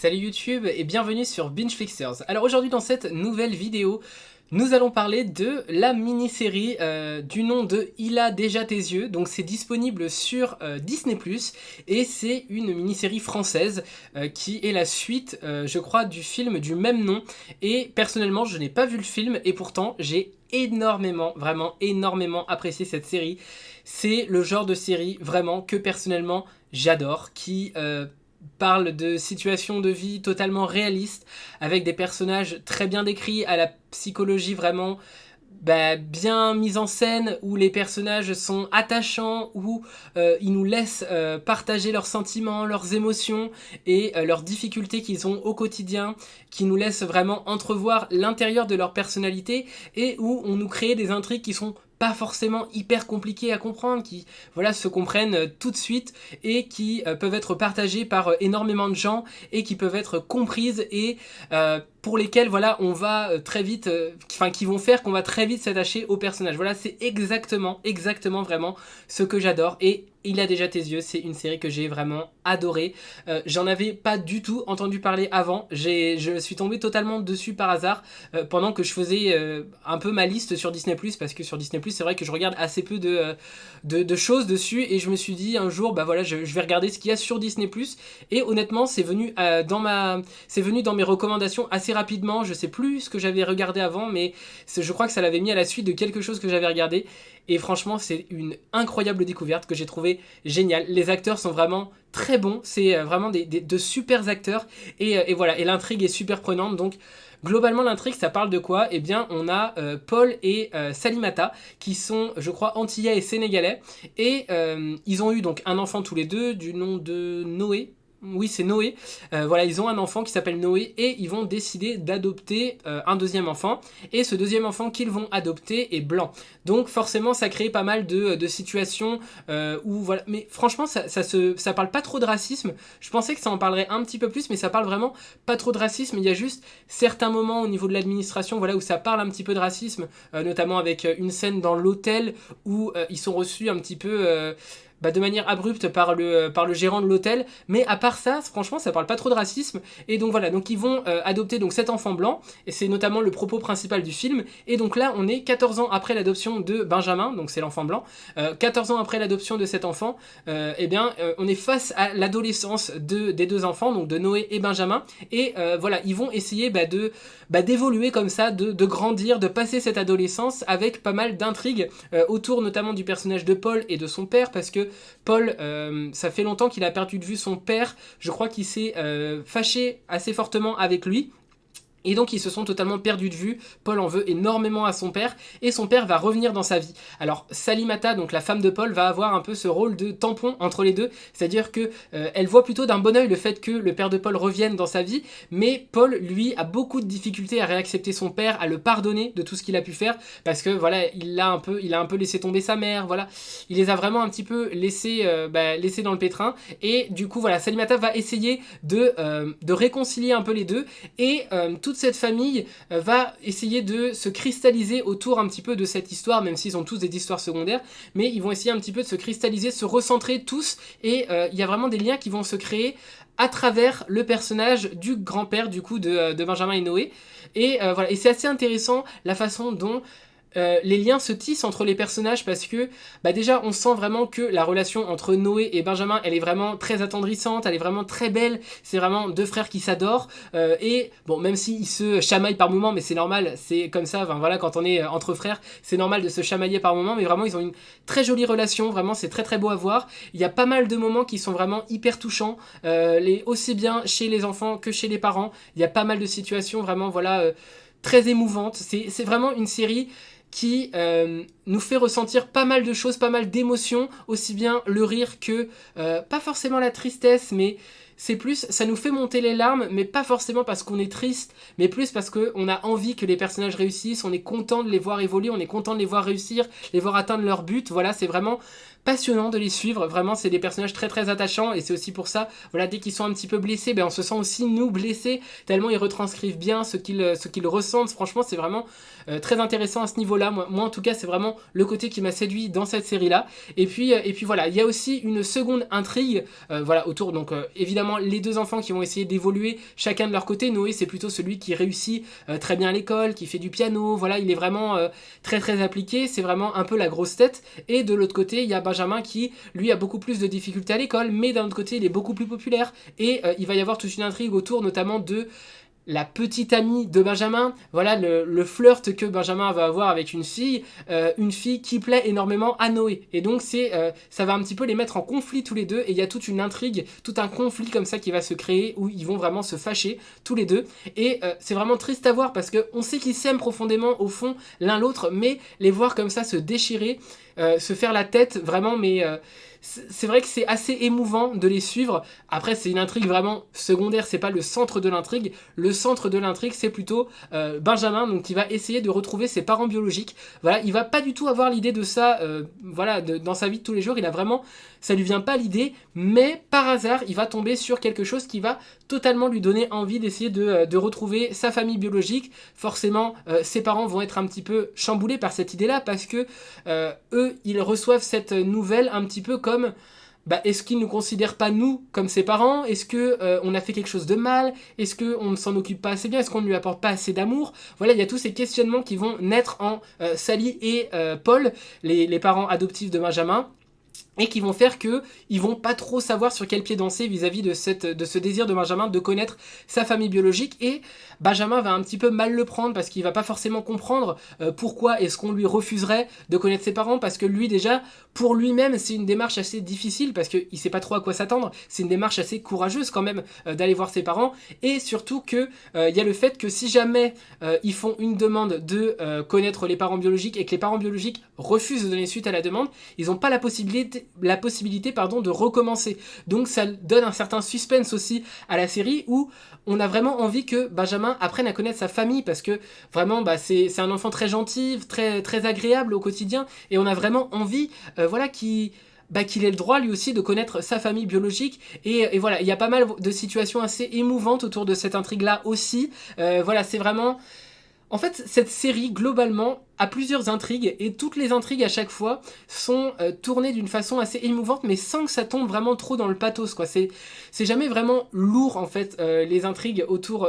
Salut YouTube et bienvenue sur Binge Fixers. Alors aujourd'hui dans cette nouvelle vidéo, nous allons parler de la mini-série du nom de Il a déjà tes yeux. Donc c'est disponible sur Disney+, et c'est une mini-série française qui est la suite, je crois, du film du même nom. Et personnellement, je n'ai pas vu le film et pourtant j'ai énormément, vraiment énormément apprécié cette série. C'est le genre de série vraiment que personnellement j'adore, qui parle de situations de vie totalement réalistes, avec des personnages très bien décrits, à la psychologie vraiment bien mise en scène, où les personnages sont attachants, où ils nous laissent partager leurs sentiments, leurs émotions et leurs difficultés qu'ils ont au quotidien, qui nous laissent vraiment entrevoir l'intérieur de leur personnalité et où on nous crée des intrigues qui sont pas forcément hyper compliquées à comprendre, qui se comprennent tout de suite et qui peuvent être partagées par énormément de gens et qui peuvent être comprises et pour lesquelles on va très vite, qui vont faire qu'on va très vite s'attacher au personnage. Voilà, c'est exactement vraiment ce que j'adore. Et Il a déjà tes yeux, c'est une série que j'ai vraiment adorée. J'en avais pas du tout entendu parler avant. Je suis tombé totalement dessus par hasard pendant que je faisais un peu ma liste sur Disney+, parce que sur Disney+, c'est vrai que je regarde assez peu de choses dessus, et je me suis dit un jour, je vais regarder ce qu'il y a sur Disney+, et honnêtement, c'est venu dans mes recommandations assez rapidement. Je sais plus ce que j'avais regardé avant, mais je crois que ça l'avait mis à la suite de quelque chose que j'avais regardé. Et franchement, c'est une incroyable découverte que j'ai trouvé géniale. Les acteurs sont vraiment très bons. C'est vraiment de super acteurs. Et voilà. Et l'intrigue est super prenante. Donc, globalement, l'intrigue, ça parle de quoi ? Eh bien, on a Paul et Salimata, qui sont, je crois, antillais et sénégalais. Et ils ont eu donc un enfant tous les deux, du nom de Noé. Oui, c'est Noé. Ils ont un enfant qui s'appelle Noé et ils vont décider d'adopter un deuxième enfant. Et ce deuxième enfant qu'ils vont adopter est blanc. Donc forcément, ça crée pas mal de situations où voilà. Mais franchement, ça parle pas trop de racisme. Je pensais que ça en parlerait un petit peu plus, mais ça parle vraiment pas trop de racisme. Il y a juste certains moments au niveau de l'administration, où ça parle un petit peu de racisme, notamment avec une scène dans l'hôtel où ils sont reçus un petit peu de manière abrupte par le gérant de l'hôtel, mais à part ça, franchement, ça parle pas trop de racisme. Et donc voilà, donc ils vont adopter donc cet enfant blanc, et c'est notamment le propos principal du film. Et donc là, on est 14 ans après l'adoption de Benjamin, donc c'est l'enfant blanc. 14 ans après l'adoption de cet enfant, on est face à l'adolescence des deux enfants, donc de Noé et Benjamin. Et ils vont essayer d'évoluer comme ça, de grandir, de passer cette adolescence avec pas mal d'intrigues autour notamment du personnage de Paul et de son père, parce que Paul, ça fait longtemps qu'il a perdu de vue son père. Je crois qu'il s'est fâché assez fortement avec lui. Et donc ils se sont totalement perdus de vue. Paul en veut énormément à son père, et son père va revenir dans sa vie. Alors Salimata, donc la femme de Paul, va avoir un peu ce rôle de tampon entre les deux, c'est-à-dire que elle voit plutôt d'un bon œil le fait que le père de Paul revienne dans sa vie, mais Paul, lui, a beaucoup de difficultés à réaccepter son père, à le pardonner de tout ce qu'il a pu faire, parce que il a un peu laissé tomber sa mère, il les a vraiment un petit peu laissés dans le pétrin, et du coup Salimata va essayer de réconcilier un peu les deux, et toute cette famille va essayer de se cristalliser autour un petit peu de cette histoire, même s'ils ont tous des histoires secondaires, mais ils vont essayer un petit peu de se cristalliser, se recentrer tous, et il y a vraiment des liens qui vont se créer à travers le personnage du grand-père du coup de Benjamin et Noé, et et c'est assez intéressant la façon dont les liens se tissent entre les personnages, parce que déjà on sent vraiment que la relation entre Noé et Benjamin, elle est vraiment très attendrissante, elle est vraiment très belle, c'est vraiment deux frères qui s'adorent, et bon, même s'ils se chamaillent par moments, mais c'est normal, c'est comme ça, quand on est entre frères, c'est normal de se chamailler par moments, mais vraiment ils ont une très jolie relation, vraiment c'est très très beau à voir. Il y a pas mal de moments qui sont vraiment hyper touchants, aussi bien chez les enfants que chez les parents. Il y a pas mal de situations vraiment très émouvantes. C'est vraiment une série qui nous fait ressentir pas mal de choses, pas mal d'émotions, aussi bien le rire que, pas forcément la tristesse, mais c'est plus, ça nous fait monter les larmes, mais pas forcément parce qu'on est triste, mais plus parce qu'on a envie que les personnages réussissent, on est content de les voir évoluer, on est content de les voir réussir, les voir atteindre leur but. C'est vraiment passionnant de les suivre, vraiment c'est des personnages très très attachants, et c'est aussi pour ça, dès qu'ils sont un petit peu blessés, on se sent aussi nous blessés, tellement ils retranscrivent bien ce qu'ils ressentent. Franchement c'est vraiment très intéressant à ce niveau-là. Moi en tout cas c'est vraiment le côté qui m'a séduit dans cette série-là. Et puis il y a aussi une seconde intrigue, autour, donc évidemment évidemment les deux enfants qui vont essayer d'évoluer chacun de leur côté. Noé, c'est plutôt celui qui réussit très bien à l'école, qui fait du piano, voilà, il est vraiment très très appliqué, c'est vraiment un peu la grosse tête. Et de l'autre côté, il y a Benjamin qui, lui, a beaucoup plus de difficultés à l'école, mais d'un autre côté, il est beaucoup plus populaire. Et il va y avoir toute une intrigue autour notamment de la petite amie de Benjamin, voilà le flirt que Benjamin va avoir avec une fille qui plaît énormément à Noé. Et donc ça va un petit peu les mettre en conflit tous les deux, et il y a toute une intrigue, tout un conflit comme ça qui va se créer, où ils vont vraiment se fâcher tous les deux. Et c'est vraiment triste à voir, parce qu'on sait qu'ils s'aiment profondément au fond l'un l'autre, mais les voir comme ça se déchirer, se faire la tête, vraiment, mais... c'est vrai que c'est assez émouvant de les suivre. Après, c'est une intrigue vraiment secondaire, c'est pas le centre de l'intrigue. Le centre de l'intrigue, c'est plutôt Benjamin, donc qui va essayer de retrouver ses parents biologiques. Voilà, il va pas du tout avoir l'idée de ça, dans sa vie de tous les jours. Il a vraiment, ça lui vient pas l'idée, mais par hasard, il va tomber sur quelque chose qui va totalement lui donner envie d'essayer de retrouver sa famille biologique. Forcément, ses parents vont être un petit peu chamboulés par cette idée-là, parce que eux, ils reçoivent cette nouvelle un petit peu comme... est-ce qu'ils ne considèrent pas nous comme ses parents? Est-ce que on a fait quelque chose de mal? Est-ce qu'on ne s'en occupe pas assez bien? Est-ce qu'on ne lui apporte pas assez d'amour? Voilà, il y a tous ces questionnements qui vont naître en Sally et Paul, les parents adoptifs de Benjamin, et qui vont faire que ils vont pas trop savoir sur quel pied danser vis-à-vis de ce désir de Benjamin de connaître sa famille biologique. Et Benjamin va un petit peu mal le prendre, parce qu'il va pas forcément comprendre pourquoi est-ce qu'on lui refuserait de connaître ses parents, parce que lui, déjà, pour lui-même, c'est une démarche assez difficile, parce qu'il sait pas trop à quoi s'attendre. C'est une démarche assez courageuse quand même d'aller voir ses parents, et surtout que y a le fait que si jamais ils font une demande de connaître les parents biologiques, et que les parents biologiques refusent de donner suite à la demande, ils n'ont pas la possibilité de recommencer. Donc ça donne un certain suspense aussi à la série, où on a vraiment envie que Benjamin apprenne à connaître sa famille, parce que vraiment c'est un enfant très gentil, très, très agréable au quotidien, et on a vraiment envie qu'il ait le droit lui aussi de connaître sa famille biologique. Et voilà, il y a pas mal de situations assez émouvantes autour de cette intrigue là aussi. Voilà, c'est vraiment... En fait, cette série, globalement, a plusieurs intrigues, et toutes les intrigues à chaque fois sont tournées d'une façon assez émouvante, mais sans que ça tombe vraiment trop dans le pathos, quoi. C'est jamais vraiment lourd, en fait, les intrigues autour,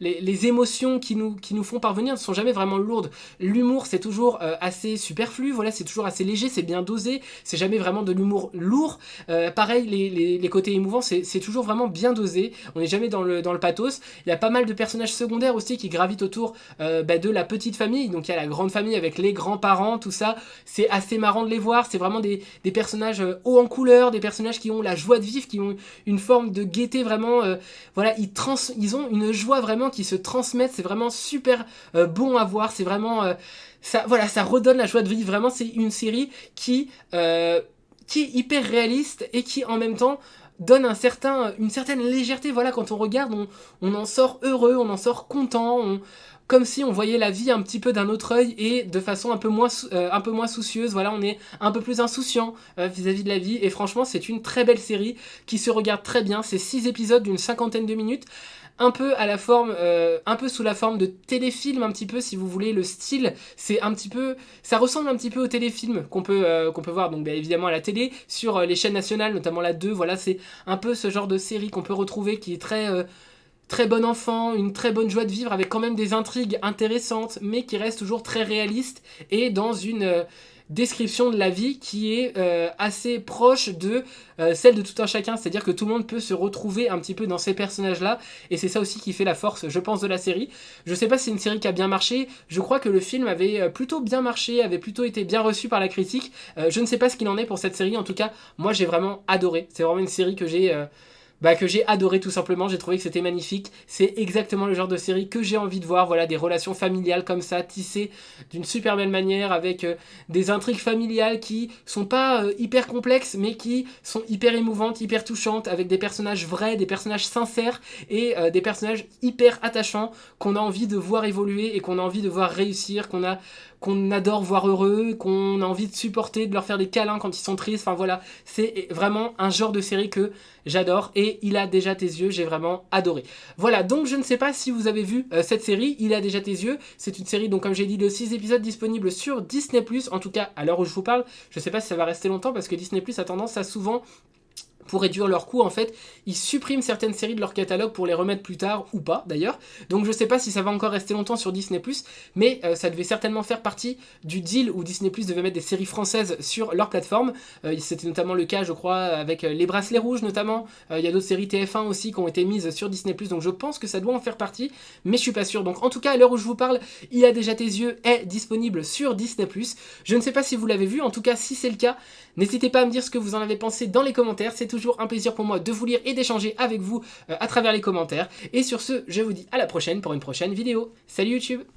les émotions qui nous font parvenir ne sont jamais vraiment lourdes. L'humour, c'est toujours assez superflu, voilà, c'est toujours assez léger, c'est bien dosé, c'est jamais vraiment de l'humour lourd. Pareil, les côtés émouvants, c'est toujours vraiment bien dosé, on n'est jamais dans le pathos. Il y a pas mal de personnages secondaires aussi qui gravitent autour de la petite famille, donc il y a la grande famille avec les grands-parents, tout ça, c'est assez marrant de les voir, c'est vraiment des personnages hauts en couleur, des personnages qui ont la joie de vivre, qui ont une forme de gaieté vraiment, ils ont une joie vraiment qui se transmettent, c'est vraiment super bon à voir, c'est vraiment, ça redonne la joie de vivre, vraiment c'est une série qui est hyper réaliste, et qui en même temps donne une certaine légèreté, voilà, quand on regarde, on en sort heureux, on en sort content, comme si on voyait la vie un petit peu d'un autre œil, et de façon un peu moins soucieuse, voilà, on est un peu plus insouciant vis-à-vis de la vie, et franchement c'est une très belle série qui se regarde très bien. C'est 6 épisodes d'une 50aine de minutes, un peu à la forme, un peu sous la forme de téléfilm, un petit peu, si vous voulez, le style, c'est un petit peu, ça ressemble un petit peu au téléfilm qu'on peut voir, donc évidemment à la télé, sur les chaînes nationales, notamment la 2, voilà, c'est un peu ce genre de série qu'on peut retrouver, qui est très bon enfant, une très bonne joie de vivre, avec quand même des intrigues intéressantes, mais qui reste toujours très réaliste, et dans une description de la vie qui est assez proche de celle de tout un chacun, c'est-à-dire que tout le monde peut se retrouver un petit peu dans ces personnages-là, et c'est ça aussi qui fait la force, je pense, de la série. Je sais pas si c'est une série qui a bien marché, je crois que le film avait plutôt bien marché, avait plutôt été bien reçu par la critique, je ne sais pas ce qu'il en est pour cette série, en tout cas, moi j'ai vraiment adoré, c'est vraiment une série que j'ai adoré, tout simplement. J'ai trouvé que c'était magnifique, c'est exactement le genre de série que j'ai envie de voir, voilà, des relations familiales comme ça, tissées d'une super belle manière, avec des intrigues familiales qui sont pas hyper complexes, mais qui sont hyper émouvantes, hyper touchantes, avec des personnages vrais, des personnages sincères, et des personnages hyper attachants, qu'on a envie de voir évoluer, et qu'on a envie de voir réussir, qu'on adore voir heureux, qu'on a envie de supporter, de leur faire des câlins quand ils sont tristes, enfin voilà, c'est vraiment un genre de série que j'adore, et Il a déjà tes yeux, j'ai vraiment adoré. Voilà, donc je ne sais pas si vous avez vu cette série, Il a déjà tes yeux, c'est une série, donc comme j'ai dit, de 6 épisodes disponibles sur Disney+, en tout cas à l'heure où je vous parle, je ne sais pas si ça va rester longtemps, parce que Disney+, a tendance à souvent pour réduire leurs coûts, en fait, ils suppriment certaines séries de leur catalogue pour les remettre plus tard, ou pas d'ailleurs. Donc je sais pas si ça va encore rester longtemps sur Disney+, mais ça devait certainement faire partie du deal où Disney+, devait mettre des séries françaises sur leur plateforme. C'était notamment le cas, je crois, avec Les Bracelets Rouges notamment. Il y a d'autres séries TF1 aussi qui ont été mises sur Disney+, donc je pense que ça doit en faire partie, mais je suis pas sûr. Donc en tout cas, à l'heure où je vous parle, Il a déjà tes yeux est disponible sur Disney+. Je ne sais pas si vous l'avez vu, en tout cas si c'est le cas, n'hésitez pas à me dire ce que vous en avez pensé dans les commentaires, c'est toujours un plaisir pour moi de vous lire et d'échanger avec vous à travers les commentaires. Et sur ce, je vous dis à la prochaine pour une prochaine vidéo. Salut YouTube!